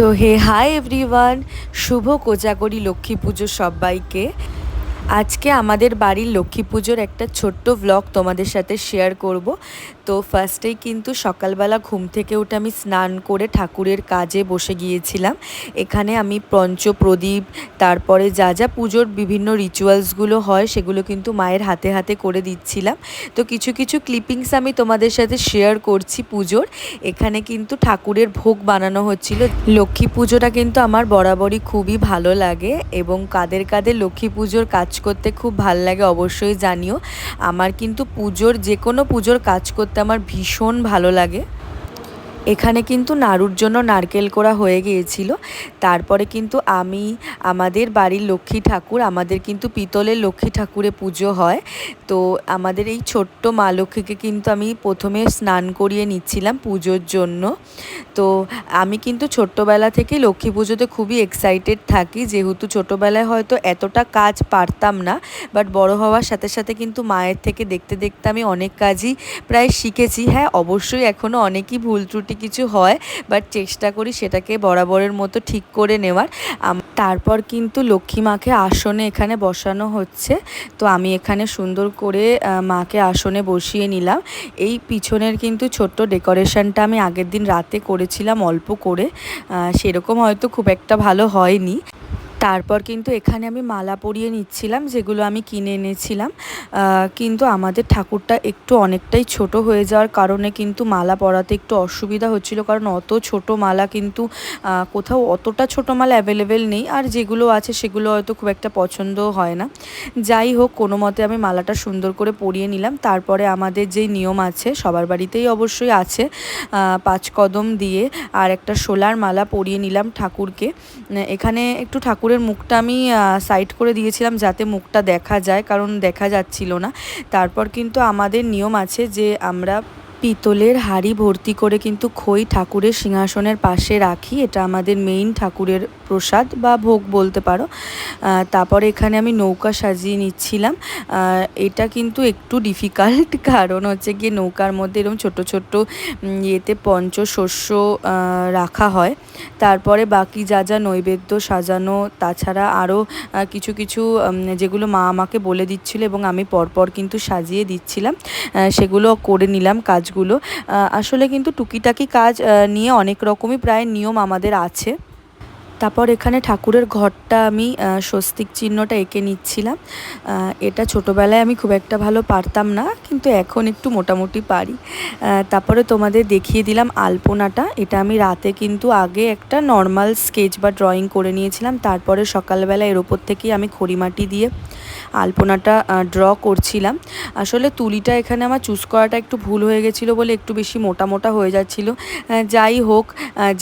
So hey hi everyone, শুভ কোজাগরি লক্ষ্মী পুজো সবাইকে। আজকে আমাদের বাড়ির লক্ষ্মী পুজোর একটা ছোট্ট ব্লগ তোমাদের সাথে শেয়ার করব। তো ফার্স্টেই কিন্তু সকালবেলা ঘুম থেকে উঠে আমি স্নান করে ঠাকুরের কাজে বসে গিয়েছিলাম। এখানে আমি প্রদীপ, তারপরে যা যা পুজোর বিভিন্ন রিচুয়ালসগুলো হয় সেগুলো কিন্তু মায়ের হাতে হাতে করে দিচ্ছিলাম। তো কিছু কিছু ক্লিপিংস আমি তোমাদের সাথে শেয়ার করছি পুজোর। এখানে কিন্তু ঠাকুরের ভোগ বানানো হচ্ছিল। লক্ষ্মী পুজোটা কিন্তু আমার বরাবরই খুবই ভালো লাগে, এবং কাদের কাদের লক্ষ্মী পুজোর কাজ করতে খুব ভালো লাগে অবশ্যই জানিও। আমার কিন্তু যে কোনো পুজোর কাজ করতে আমার ভীষণ ভালো লাগে। এখানে কিন্তু নাড়ুর জন্য নারকেল কোড়া হয়ে গিয়েছিল। তারপরে কিন্তু আমাদের বাড়ির লক্ষ্মী ঠাকুর, আমাদের কিন্তু পিতলের লক্ষ্মী ঠাকুরে পুজো হয়। তো আমাদের এই ছোট্ট মা লক্ষ্মীকে কিন্তু আমি প্রথমে স্নান করিয়ে নিচ্ছিলাম পুজোর জন্য। তো আমি কিন্তু ছোট্টবেলা থেকে লক্ষ্মী পুজোতে খুবই এক্সাইটেড থাকি, যেহেতু ছোটোবেলায় হয়তো এতটা কাজ পারতাম না, বাট বড় হওয়ার সাথে সাথে কিন্তু মায়ের থেকে দেখতে দেখতে আমি অনেক কাজই প্রায় শিখেছি। হ্যাঁ, অবশ্যই এখনও অনেকই ভুল ত্রুটি কিছু হয়, বাট চেষ্টা করি সেটাকে বরাবরের মতো ঠিক করে নেওয়ার। তারপর কিন্তু লক্ষ্মী মাকে আসনে এখানে বসানো হচ্ছে। তো আমি এখানে সুন্দর করে মাকে আসনে বসিয়ে নিলাম। এই পিছনের কিন্তু ছোট্ট ডেকোরেশনটা আমি আগের দিন রাতে করেছিলাম অল্প করে, সেরকম হয়তো খুব একটা ভালো হয়নি। তারপর কিন্তু এখানে আমি মালা পরিয়ে নিচ্ছিলাম, যেগুলো আমি কিনে এনেছিলাম। কিন্তু আমাদের ঠাকুরটা একটু অনেকটাই ছোট হয়ে যাওয়ার কারণে কিন্তু মালা পরাতে একটু অসুবিধা হচ্ছিল, কারণ অত ছোট মালা কিন্তু কোথাও অতটা ছোট মালা অ্যাভেলেবেল নেই, আর যেগুলো আছে সেগুলো হয়তো খুব একটা পছন্দও হয় না। যাই হোক, কোনো মতে আমি মালাটা সুন্দর করে পরিয়ে নিলাম। তারপরে আমাদের যেই নিয়ম আছে, সবার বাড়িতেই অবশ্যই আছে, 5 কদম দিয়ে আর একটা শোলার মালা পরিয়ে নিলাম ঠাকুরকে। এখানে একটু ঠাকুরের মুখটা আমি সাইড করে দিয়েছিলাম যাতে মুখটা দেখা যায়, কারণ দেখা যাচ্ছিল না। তারপর কিন্তু আমাদের নিয়ম আছে যে আমরা পিতলের হাঁড়ি ভর্তি করে কিন্তু খই ঠাকুরের সিংহাসনের পাশে রাখি। এটা আমাদের মেইন ঠাকুরের প্রসাদ বা ভোগ বলতে পারো। তারপরে এখানে আমি নৌকা সাজিয়ে নিচ্ছিলাম। এটা কিন্তু একটু ডিফিকাল্ট, কারণ হচ্ছে গিয়ে নৌকার মধ্যে এরকম ছোটো ছোট্টো ইয়েতে পঞ্চশস্য রাখা হয়। তারপরে বাকি যা যা নৈবেদ্য সাজানো, তাছাড়া আরও কিছু কিছু যেগুলো মা আমাকে বলে দিচ্ছিলো এবং আমি পরপর কিন্তু সাজিয়ে দিচ্ছিলাম, সেগুলো করে নিলাম কাজগুলো। আসলে কিন্তু টুকিটাকি কাজ নিয়ে অনেক রকমই প্রায় নিয়ম আমাদের আছে। তারপর এখানে ঠাকুরের ঘরটা আমি স্বস্তিক চিহ্নটা এঁকে নিচ্ছিলাম। এটা ছোটোবেলায় আমি খুব একটা ভালো পারতাম না, কিন্তু এখন একটু মোটামুটি পারি। তারপরে তোমাদের দেখিয়ে দিলাম আলপনাটা। এটা আমি রাতে কিন্তু আগে একটা নর্মাল স্কেচ বা ড্রয়িং করে নিয়েছিলাম, তারপরে সকালবেলা এর ওপর থেকেই আমি খড়িমাটি দিয়ে আলপনাটা ড্র করছিলাম। আসলে তুলিটা এখানে আমার চুজ করাটা একটু ভুল হয়ে গেছিলো বলে একটু বেশি মোটা মোটা হয়ে যাচ্ছিলো। যাই হোক,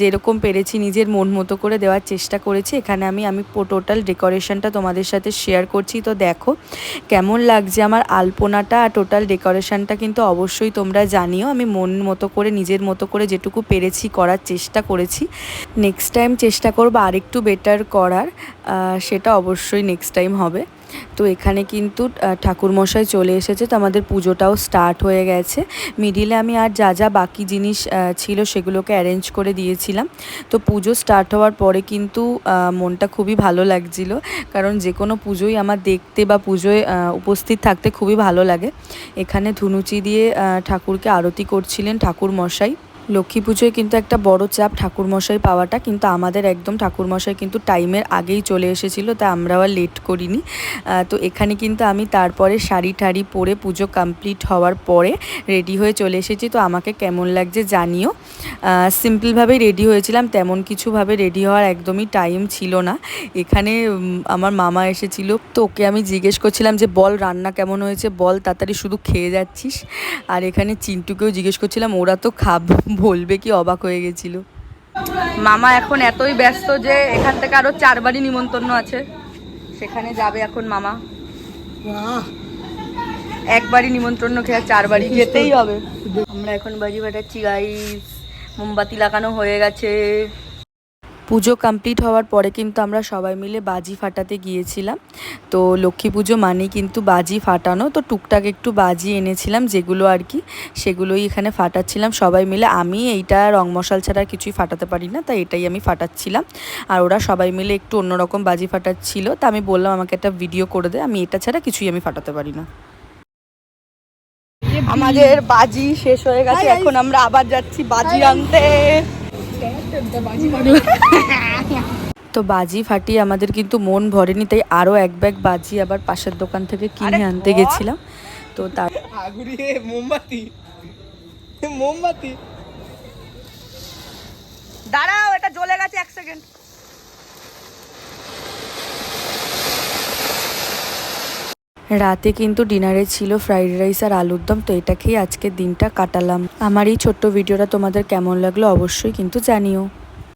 যেরকম পেরেছি নিজের মন মতো করে দেওয়ার চেষ্টা করেছি। এখানে আমি টোটাল ডেকোরেশনটা তোমাদের সাথে শেয়ার করছি। তো দেখো কেমন লাগছে আমার আলপনাটা আর টোটাল ডেকোরেশনটা, কিন্তু অবশ্যই তোমরা জানিও। আমি মন মতো করে নিজের মতো করে যেটুকু পেরেছি করার চেষ্টা করেছি। নেক্সট টাইম চেষ্টা করবো আরেকটু বেটার করার, সেটা অবশ্যই নেক্সট টাইম হবে। তো এখানে কিন্তু ঠাকুরমশাই চলে এসেছে, তো আমাদের পুজোটাও স্টার্ট হয়ে গেছে। মিডিলে আমি আর যা যা বাকি জিনিস ছিল সেগুলোকে অ্যারেঞ্জ করে দিয়েছিলাম। তো পুজো স্টার্ট হওয়ার পরে কিন্তু মনটা খুবই ভালো লাগছিল, কারণ যে কোনো পুজোই আমার দেখতে বা পুজোয় উপস্থিত থাকতে খুবই ভালো লাগে। এখানে ধুনুচি দিয়ে ঠাকুরকে আরতি করছিলেন ঠাকুরমশাই। লক্ষ্মী পুজোয় কিন্তু একটা বড় চাপ ঠাকুরমশাই পাওয়াটা, কিন্তু আমাদের একদম ঠাকুরমশাই কিন্তু টাইমের আগেই চলে এসেছিলো, তা আমরাও আর লেট করিনি। তো এখানে কিন্তু আমি তারপরে শাড়ি ঠাড়ি পরে পুজো কমপ্লিট হওয়ার পরে রেডি হয়ে চলে এসেছি। তো আমাকে কেমন লাগছে জানিও। সিম্পলভাবেই রেডি হয়েছিলাম, তেমন কিছুভাবে রেডি হওয়ার একদমই টাইম ছিল না। এখানে আমার মামা এসেছিলো, তো ওকে আমি জিজ্ঞেস করছিলাম যে বল রান্না কেমন হয়েছে, বল তাড়াতাড়ি শুধু খেয়ে যাচ্ছিস। আর এখানে চিন্টুকেও জিজ্ঞেস করছিলাম, ওরা তো বলবে কি, অবাক হয়ে গেছিল। মামা এখন এতই ব্যস্ত যে এখান থেকে আরো 4 বাড়ি নিমন্ত্রণ আছে, সেখানে যাবে এখন মামা। একবারই নিমন্ত্রণ খেয়ে 4 বাড়ি যেতেই হবে। আমরা এখন বাজি ফাটাচ্ছি গাইস, মোমবাতি লাগানো হয়ে গেছে। পুজো কমপ্লিট হওয়ার পরে কিন্তু আমরা সবাই মিলে বাজি ফাটাতে গিয়েছিলাম। তো লক্ষ্মী পুজো মানেই কিন্তু বাজি ফাটানো, তো টুকটাক একটু বাজি এনেছিলাম যেগুলো আর কি, সেগুলোই এখানে ফাটাচ্ছিলাম সবাই মিলে। আমি এইটা রং মশাল ছাড়া কিছুই ফাটাতে পারি না, তাই এটাই আমি ফাটাচ্ছিলাম। আর ওরা সবাই মিলে একটু অন্যরকম বাজি ফাটাচ্ছিল, তা আমি বললাম আমাকে একটা ভিডিও করে দে, আমি এটা ছাড়া কিছুই আমি ফাটাতে পারি না। আমাদের বাজি শেষ হয়ে গেছে, এখন আমরা আবার যাচ্ছি বাজি আনতে। তো বাজি ফাটিয়ে আমাদের কিন্তু মন ভরেনি, তাই আরও এক ব্যাগ বাজি আবার পাশের দোকান থেকে কিনে আনতে গেছিলাম। তো তার মোমবাতি মোমবাতি দাঁড়াও, এটা জ্বলে গেছে, 1 সেকেন্ড। রাতে কিন্তু ডিনারে ছিল ফ্রাইড রাইস আর আলুর দম, তো এটা খেয়ে আজকের দিনটা কাটালাম। আমার এই ছোট্ট ভিডিওটা তোমাদের কেমন লাগলো অবশ্যই কিন্তু জানিও।